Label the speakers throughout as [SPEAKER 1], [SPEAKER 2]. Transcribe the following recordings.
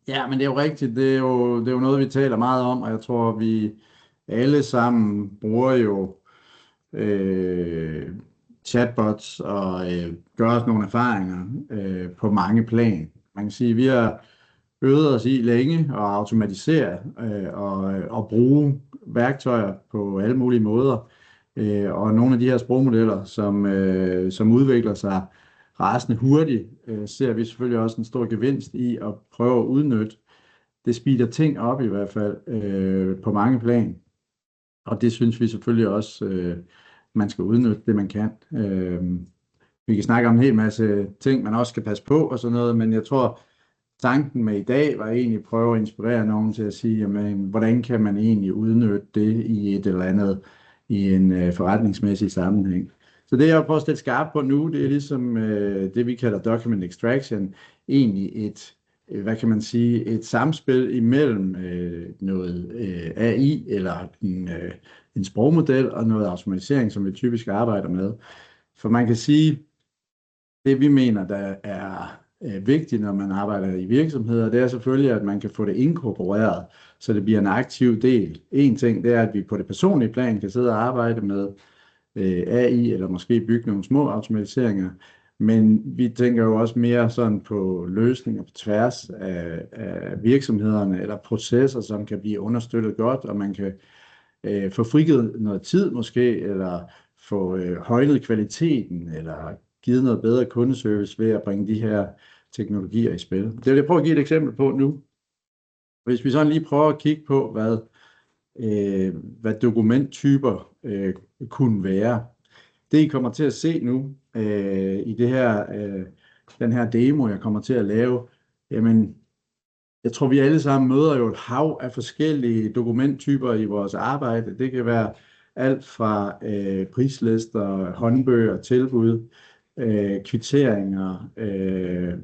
[SPEAKER 1] Ja, men det er jo rigtigt. Det er jo noget, vi taler meget om, og jeg tror, vi alle sammen bruger jo øh, chatbots og gør os nogle erfaringer på mange plan. Man kan sige, at vi har øvet os i længe at automatisere og bruge værktøjer på alle mulige måder. Og nogle af de her sprogmodeller, som udvikler sig rasende hurtigt, ser vi selvfølgelig også en stor gevinst i at prøve at udnytte. Det speeder ting op i hvert fald på mange plan. Og det synes vi selvfølgelig også, man skal udnytte det, man kan. Vi kan snakke om en hel masse ting, man også skal passe på og sådan noget, men jeg tror, tanken med i dag var egentlig at prøve at inspirere nogen til at sige, jamen, hvordan kan man egentlig udnytte det i et eller andet, i en forretningsmæssig sammenhæng. Så det, jeg prøver at stille skarpt på nu, det er ligesom det, vi kalder document extraction, egentlig et, hvad kan man sige, et samspil imellem noget AI eller en sprogmodel og noget automatisering, som vi typisk arbejder med. For man kan sige, det vi mener, der er vigtigt, når man arbejder i virksomheder, det er selvfølgelig, at man kan få det inkorporeret, så det bliver en aktiv del. En ting, det er, at vi på det personlige plan kan sidde og arbejde med AI, eller måske bygge nogle små automatiseringer, men vi tænker jo også mere sådan på løsninger på tværs af virksomhederne, eller processer, som kan blive understøttet godt, og man kan få frigivet noget tid måske, eller få højnet kvaliteten, eller givet noget bedre kundeservice ved at bringe de her teknologier i spil. Det vil jeg prøve at give et eksempel på nu. Hvis vi sådan lige prøver at kigge på, hvad dokumenttyper kunne være. Det I kommer til at se nu i det her, den her demo, jeg kommer til at lave, jamen, jeg tror, vi alle sammen møder jo et hav af forskellige dokumenttyper i vores arbejde. Det kan være alt fra prislister, håndbøger, tilbud, kvitteringer,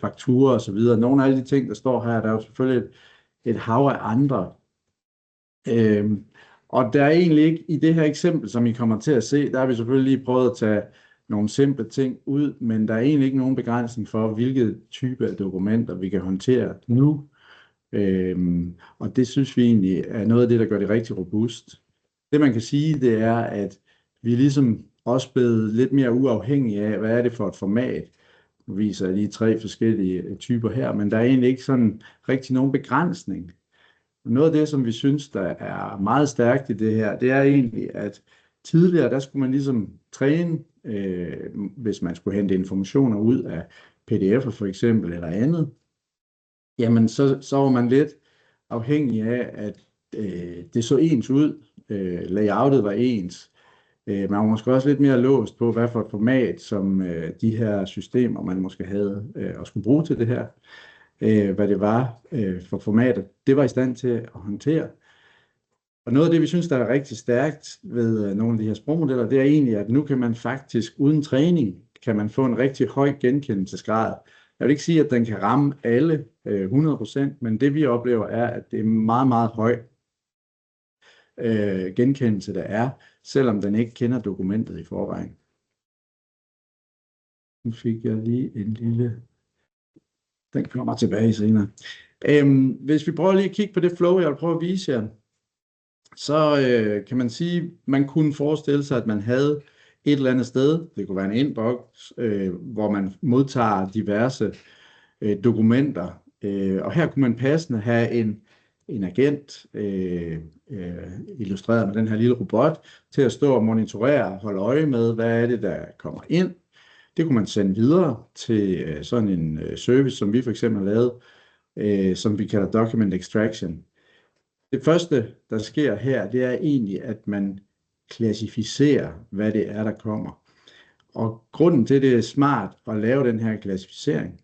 [SPEAKER 1] fakturer osv. Nogle af alle de ting, der står her, der er jo selvfølgelig et hav af andre. Og der er egentlig ikke, i det her eksempel, som I kommer til at se, der har vi selvfølgelig lige prøvet at tage nogle simple ting ud, men der er egentlig ikke nogen begrænsning for, hvilke type af dokumenter vi kan håndtere nu. Og det synes vi egentlig er noget af det, der gør det rigtig robust. Det man kan sige, det er, at vi ligesom også blevet lidt mere uafhængige af, hvad er det for et format. Nu viser jeg lige 3 forskellige typer her, men der er egentlig ikke sådan rigtig nogen begrænsning. Noget af det, som vi synes, der er meget stærkt i det her, det er egentlig, at tidligere, der skulle man ligesom træne, hvis man skulle hente informationer ud af PDF'er for eksempel, eller andet, jamen så var man lidt afhængig af, at det så ens ud, layoutet var ens. Man var måske også lidt mere låst på, hvad for et format, som de her systemer, man måske havde og skulle bruge til det her, hvad det var for formater, det var i stand til at håndtere. Og noget af det, vi synes, der er rigtig stærkt ved nogle af de her sprogmodeller, det er egentlig, at nu kan man faktisk uden træning, kan man få en rigtig høj genkendelsesgrad. Jeg vil ikke sige, at den kan ramme alle 100%, men det vi oplever er, at det er meget, meget høj genkendelse, der er, selvom den ikke kender dokumentet i forvejen. Nu fik jeg lige en lille... Den kommer tilbage senere. Hvis vi prøver lige at kigge på det flow, jeg vil prøve at vise jer, så kan man sige, man kunne forestille sig, at man havde et eller andet sted, det kunne være en inbox, hvor man modtager diverse dokumenter, og her kunne man passende have en agent, illustreret med den her lille robot, til at stå og monitorere og holde øje med, hvad er det, der kommer ind. Det kunne man sende videre til sådan en service, som vi for eksempel har lavet, som vi kalder document extraction. Det første, der sker her, det er egentlig, at man klassificerer, hvad det er, der kommer. Og grunden til, det er smart at lave den her klassificering,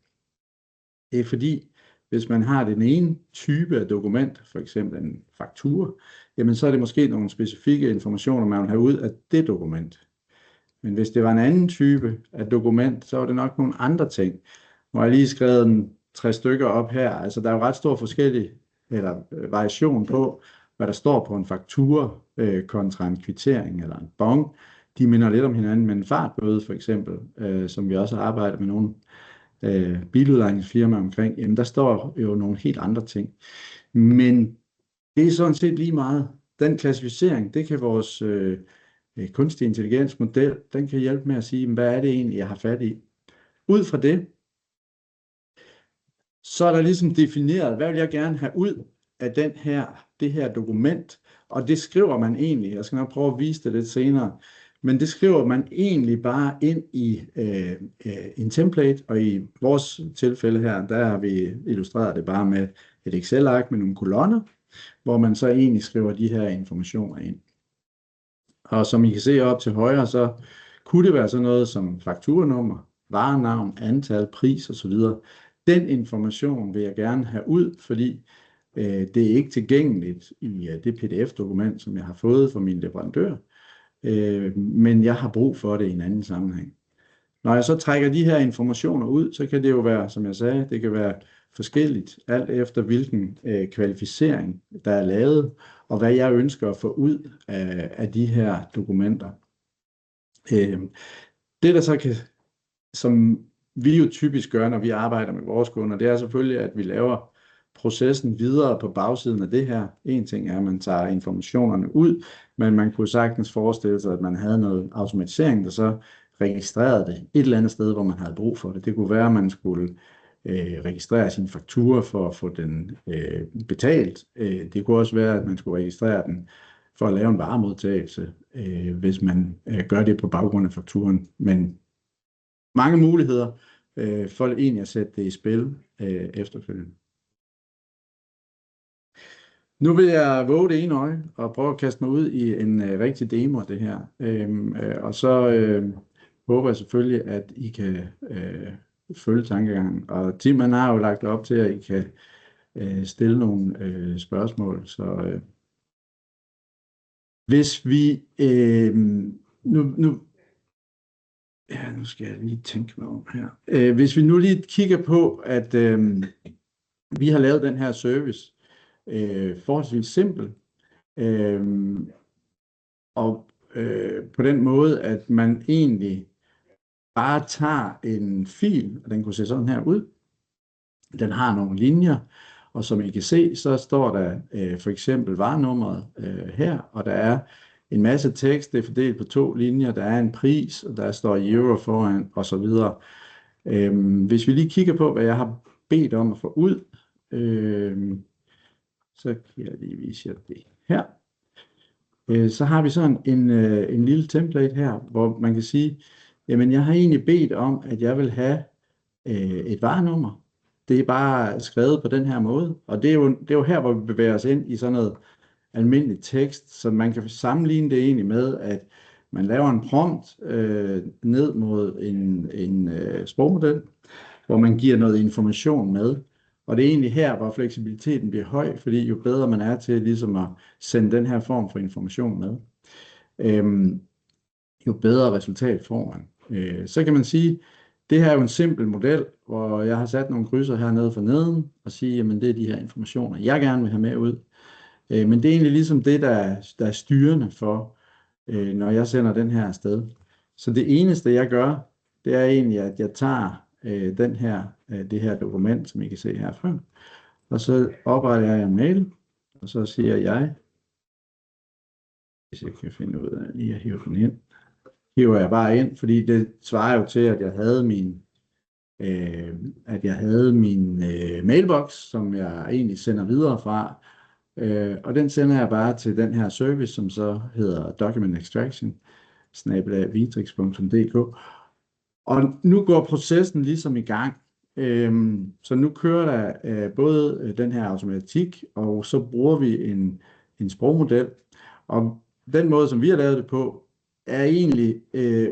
[SPEAKER 1] det er fordi, hvis man har den ene type af dokument, for eksempel en faktura, jamen så er det måske nogle specifikke informationer, man vil have ud af det dokument. Men hvis det var en anden type af dokument, så var det nok nogle andre ting. Nu har jeg lige skrevet 3 stykker op her. Altså der er jo ret stor forskellig eller variation på, hvad der står på en faktura kontra en kvittering eller en bon. De minder lidt om hinanden, men en fartbøde for eksempel, som vi også har arbejdet med nogle biludlejningsfirma omkring, jamen der står jo nogle helt andre ting. Men det er sådan set lige meget. Den klassificering, det kan vores kunstig intelligensmodel, den kan hjælpe med at sige, hvad er det egentlig, jeg har fat i. Ud fra det, så er der ligesom defineret, hvad vil jeg gerne have ud af det her dokument, og det skriver man egentlig, jeg skal nok prøve at vise det lidt senere, men det skriver man egentlig bare ind i en template, og i vores tilfælde her, der har vi illustreret det bare med et Excel-ark med nogle kolonner, hvor man så egentlig skriver de her informationer ind. Og som I kan se op til højre, så kunne det være sådan noget som fakturanummer, varenavn, antal, pris osv. Den information vil jeg gerne have ud, fordi det er ikke tilgængeligt i det PDF-dokument, som jeg har fået fra min leverandør, men jeg har brug for det i en anden sammenhæng. Når jeg så trækker de her informationer ud, så kan det jo være, som jeg sagde, det kan være forskelligt, alt efter hvilken kvalificering, der er lavet, og hvad jeg ønsker at få ud af de her dokumenter. Det der så kan, som vi jo typisk gør, når vi arbejder med vores kunder, det er selvfølgelig, at vi laver processen videre på bagsiden af det her. En ting er, at man tager informationerne ud, men man kunne sagtens forestille sig, at man havde noget automatisering, der så registrerede det et eller andet sted, hvor man havde brug for det. Det kunne være, at man skulle registrere sin faktura for at få den betalt. Det kunne også være, at man skulle registrere den for at lave en varemodtagelse, hvis man gør det på baggrund af fakturen. Men mange muligheder for egentlig at sætte det i spil efterfølgende. Nu vil jeg våge det ene øje og prøve at kaste mig ud i en rigtig demo af det her. Og så håber jeg selvfølgelig, at I kan følge tankegangen. Og Tim han har jo lagt op til, at I kan stille nogle spørgsmål. Så hvis vi nu skal jeg lige tænke mig om her. Hvis vi nu lige kigger på, at vi har lavet den her service forholdsvis simpel, og på den måde, at man egentlig bare tager en fil, og den kunne se sådan her ud. Den har nogle linjer, og som I kan se, så står der for eksempel varenummeret her, og der er en masse tekst, det er fordelt på 2 linjer, der er en pris, og der står euro foran, og så videre. Hvis vi lige kigger på, hvad jeg har bedt om at få ud, så kan jeg lige vise jer det her. Så har vi sådan en lille template her, hvor man kan sige, jamen jeg har egentlig bedt om, at jeg vil have et varenummer. Det er bare skrevet på den her måde, og det er jo her, hvor vi bevæger os ind i sådan noget almindelig tekst, så man kan sammenligne det egentlig med, at man laver en prompt ned mod en sprogmodel, hvor man giver noget information med. Og det er egentlig her, hvor fleksibiliteten bliver høj, fordi jo bedre man er til ligesom at sende den her form for information med, jo bedre resultat får man. Så kan man sige, det her er jo en simpel model, hvor jeg har sat nogle krydser hernede for neden, og sige, jamen det er de her informationer, jeg gerne vil have med ud. Men det er egentlig ligesom det, der er styrende for, når jeg sender den her afsted. Så det eneste, jeg gør, det er egentlig, at jeg tager det her dokument, som I kan se herfra, og så opretter jeg en mail, og så siger jeg, hvis jeg kan finde ud af lige at hive den ind, hiver jeg bare ind, fordi det svarer jo til, at jeg havde min mailbox, som jeg egentlig sender videre fra, og den sender jeg bare til den her service, som så hedder Document Extraction @vitrix.dk. Og nu går processen ligesom i gang. Så nu kører der både den her automatik, og så bruger vi en sprogmodel. Og den måde, som vi har lavet det på, er egentlig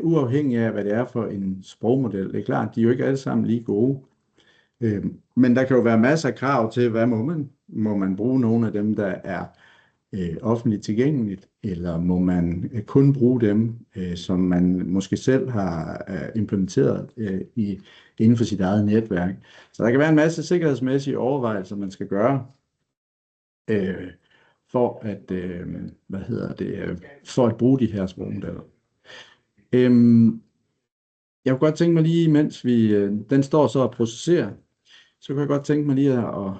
[SPEAKER 1] uafhængig af, hvad det er for en sprogmodel. Det er klart, de er jo ikke alle sammen lige gode. Men der kan jo være masser af krav til, hvad må man bruge nogle af dem, der er offentligt tilgængeligt, eller må man kun bruge dem, som man måske selv har implementeret inden for sit eget netværk. Så der kan være en masse sikkerhedsmæssige overvejelser, man skal gøre for at bruge de her sprogmodeller. Jeg kunne godt tænke mig lige, mens den står så og processerer, så kunne jeg godt tænke mig lige at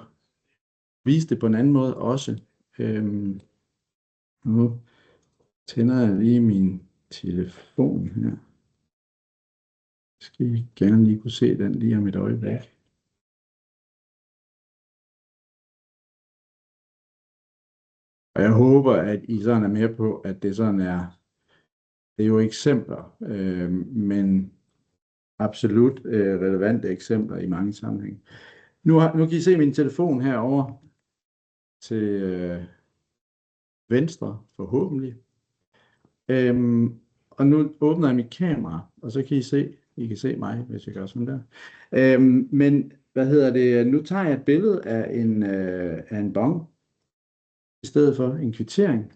[SPEAKER 1] vise det på en anden måde også. Nu tænder jeg lige min telefon her. Skal I gerne lige kunne se den lige om et øjeblik. Og jeg håber, at I sådan er med på, at det sådan er, det er jo eksempler, men absolut relevante eksempler i mange sammenhænge. Nu kan I se min telefon herovre til venstre, forhåbentlig. Og nu åbner jeg mit kamera, og så kan I kan se mig, hvis jeg gør sådan der. Men nu tager jeg et billede af en bong, i stedet for en kvittering.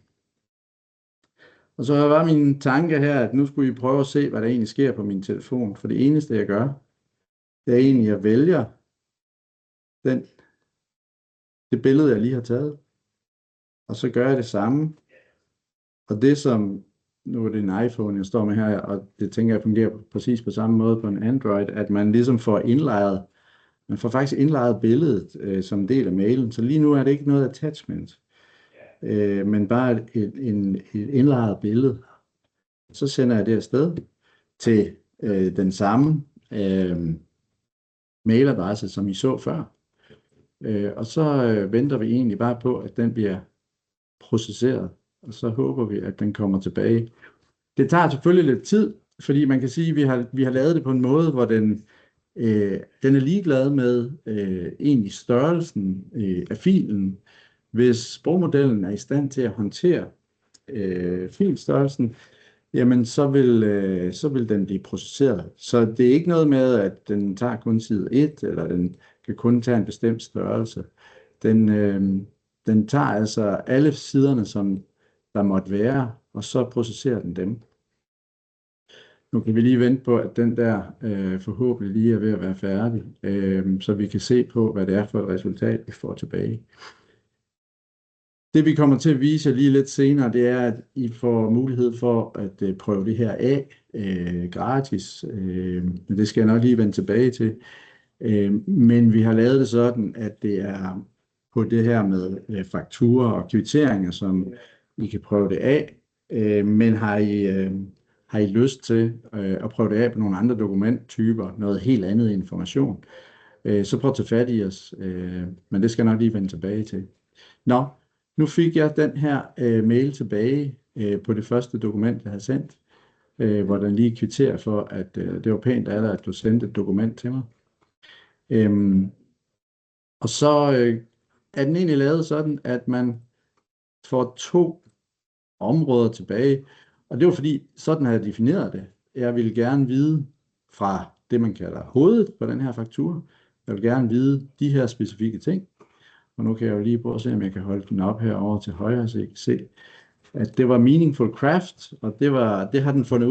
[SPEAKER 1] Og så var min tanke her, at nu skulle I prøve at se, hvad der egentlig sker på min telefon. For det eneste, jeg gør, det er egentlig, at jeg vælger det billede, jeg lige har taget. Og så gør jeg det samme. Og det som, nu er det en iPhone, jeg står med her, og det tænker jeg fungerer præcis på samme måde på en Android, at man ligesom får indlejret, man får faktisk indlejret billedet som del af mailen. Så lige nu er det ikke noget attachment, men bare et indlejret billede. Så sender jeg det afsted til den samme mailadresse, som I så før. Og så venter vi egentlig bare på, at den bliver processeret, og så håber vi, at den kommer tilbage. Det tager selvfølgelig lidt tid, fordi man kan sige, at vi har lavet det på en måde, hvor den er ligeglad med egentlig størrelsen af filen. Hvis sprogmodellen er i stand til at håndtere filstørrelsen, jamen så vil den blive processeret. Så det er ikke noget med, at den tager kun side 1, eller den kan kun tage en bestemt størrelse. Den tager altså alle siderne, som der måtte være, og så processerer den dem. Nu kan vi lige vente på, at den der forhåbentlig lige er ved at være færdig, så vi kan se på, hvad det er for et resultat, vi får tilbage. Det vi kommer til at vise jer lige lidt senere, det er, at I får mulighed for at prøve det her af gratis. Men det skal jeg nok lige vende tilbage til. Men vi har lavet det sådan, at det er på det her med fakturer og kvitteringer, som I kan prøve det af. Men har I lyst til at prøve det af på nogle andre dokumenttyper, noget helt andet information, så prøv at tage fat i os. Men det skal jeg nok lige vende tilbage til. Nå, nu fik jeg den her mail tilbage på det første dokument, jeg havde sendt, hvor den lige kvitterer for, at det var pænt af dig, at du sendte et dokument til mig. Og så er den egentlig lavet sådan, at man får 2 områder tilbage. Og det var fordi, sådan har jeg defineret det. Jeg vil gerne vide fra det, man kalder hovedet på den her faktura. Jeg vil gerne vide de her specifikke ting. Og nu kan jeg jo lige prøve at se, om jeg kan holde den op herovre til højre, så I kan se, at det var Meaningful Craft, og det har den fundet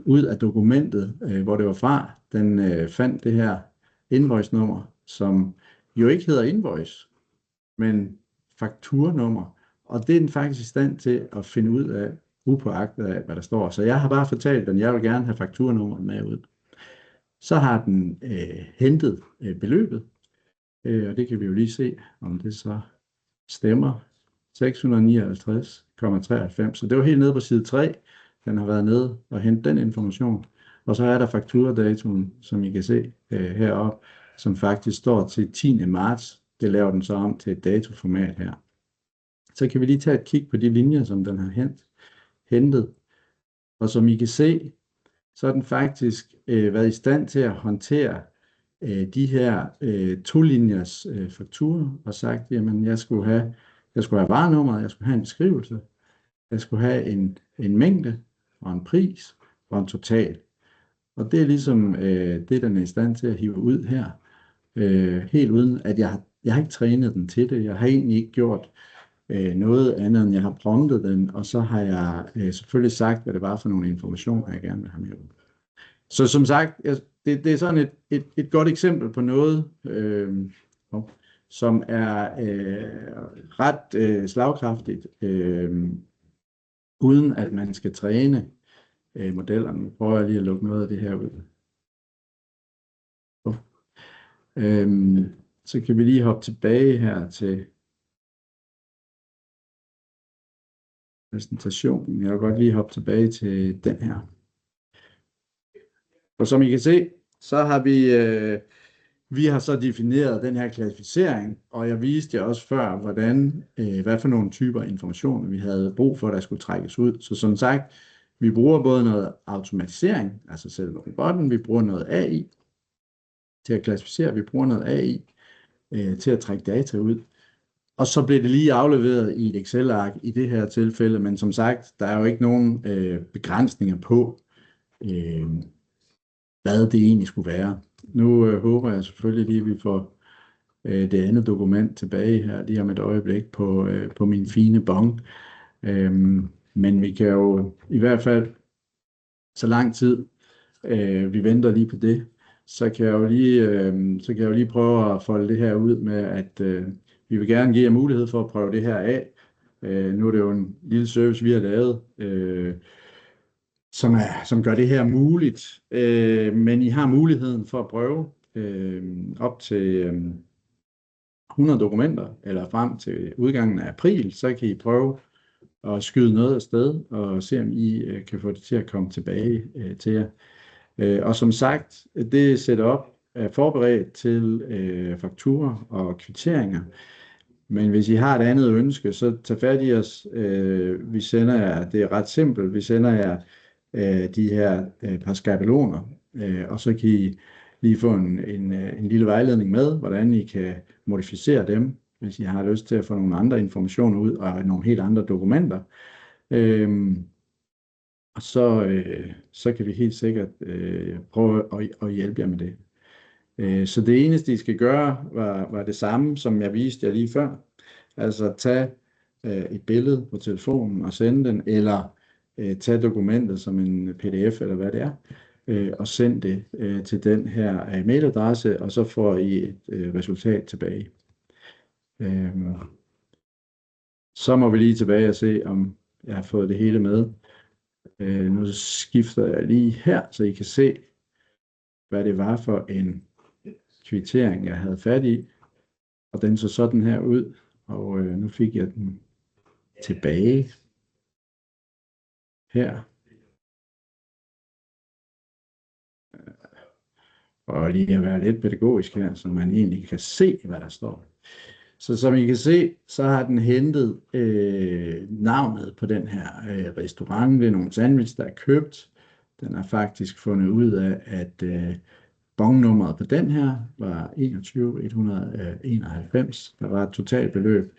[SPEAKER 1] ud af dokumentet, hvor det var fra. Den fandt det her invoice-nummer, som jo ikke hedder invoice, men fakturenummer, og det er den faktisk i stand til at finde ud af, upåagtet af, hvad der står. Så jeg har bare fortalt den, jeg vil gerne have fakturanummeret med ud. Så har den hentet beløbet, og det kan vi jo lige se, om det så stemmer. 659,93. Så det var helt nede på side 3. Den har været nede og hentet den information. Og så er der fakturadatoen, som I kan se heroppe, som faktisk står til 10. marts. Det laver den så om til et datoformat her. Så kan vi lige tage et kig på de linjer, som den har hentet. Og som I kan se, så har den faktisk været i stand til at håndtere de her 2-linjers fakturer og sagt, jamen jeg skulle have varenummeret, jeg skulle have en beskrivelse, jeg skulle have en mængde og en pris og en total. Og det er ligesom det, den er i stand til at hive ud her, helt uden at jeg har ikke trænet den til det. Jeg har egentlig ikke gjort noget andet, end jeg har promptet den, og så har jeg selvfølgelig sagt, hvad det var for nogle informationer, jeg gerne vil have med ud. Så som sagt, det er sådan et godt eksempel på noget, som er ret slagkraftigt, uden at man skal træne. modellerne. Nu prøver jeg lige at lukke noget af det her ud. Så kan vi lige hoppe tilbage her til præsentationen. Jeg vil godt lige hoppe tilbage til den her. Og som I kan se, så har vi har så defineret den her klassificering, og jeg viste jer også før, hvad for nogle typer informationer vi havde brug for, der skulle trækkes ud. Så som sagt, vi bruger både noget automatisering, altså selve robotten, vi bruger noget AI til at klassificere, vi bruger noget AI til at trække data ud. Og så blev det lige afleveret i et Excel-ark i det her tilfælde, men som sagt, der er jo ikke nogen begrænsninger på, hvad det egentlig skulle være. Nu håber jeg selvfølgelig lige, at vi får det andet dokument tilbage her lige om et øjeblik på min fine bong. Men vi kan jo i hvert fald, så lang tid vi venter lige på det, så kan jeg jo lige prøve at folde det her ud med, at vi vil gerne give jer mulighed for at prøve det her af. Nu er det jo en lille service, vi har lavet, som gør det her muligt. Men I har muligheden for at prøve op til 100 dokumenter, eller frem til udgangen af april, så kan I prøve at skyde noget afsted, og se om I kan få det til at komme tilbage til jer. Og som sagt, det setup er forberedt til fakturer og kvitteringer. Men hvis I har et andet ønske, så tag fat i os. Vi sender jer, det er ret simpelt, vi sender jer de her par skabeloner, og så kan I lige få en lille vejledning med, hvordan I kan modificere dem, hvis I har lyst til at få nogle andre informationer ud, og nogle helt andre dokumenter. Og så kan vi helt sikkert prøve at hjælpe jer med det. Så det eneste, I skal gøre, var det samme, som jeg viste jer lige før. Altså tage et billede på telefonen og sende den, eller tage dokumentet som en pdf, eller hvad det er, og send det til den her mailadresse, og så får I et resultat tilbage. Så må vi lige tilbage og se, om jeg har fået det hele med. Nu skifter jeg lige her, så I kan se, hvad det var for en kvittering, jeg havde fat i. Og den så sådan her ud, og nu fik jeg den tilbage her. Og lige at være lidt pædagogisk her, så man egentlig kan se, hvad der står. Så som I kan se, så har den hentet navnet på den her restaurant. Det er nogle sandwich, der er købt. Den har faktisk fundet ud af, at bongnummeret på den her var 21.191. Der var et totalbeløb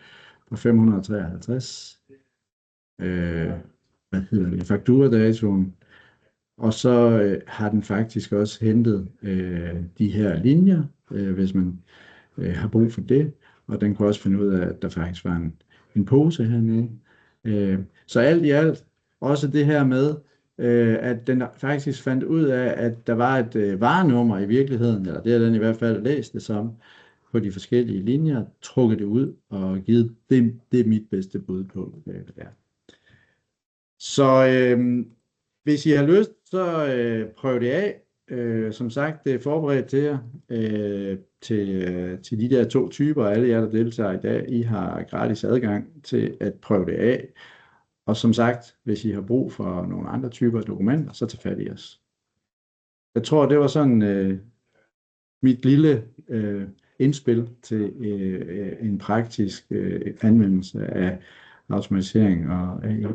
[SPEAKER 1] på 553. Fakturadatoen. Og så har den faktisk også hentet de her linjer, hvis man har brug for det. Og den kunne også finde ud af, at der faktisk var en pose hernede. Så alt i alt, også det her med, at den faktisk fandt ud af, at der var et varenummer i virkeligheden, eller det har den i hvert fald læst det som, på de forskellige linjer, trukket det ud og givet det er mit bedste bud på, hvad det er. Så hvis I har lyst, så prøv det af. Som sagt, det er forberedt til jer, til de der 2 typer. Alle jer, der deltager i dag, I har gratis adgang til at prøve det af. Og som sagt, hvis I har brug for nogle andre typer af dokumenter, så tag fat i os. Jeg tror, det var sådan mit lille indspil til en praktisk anvendelse af automatisering og AI.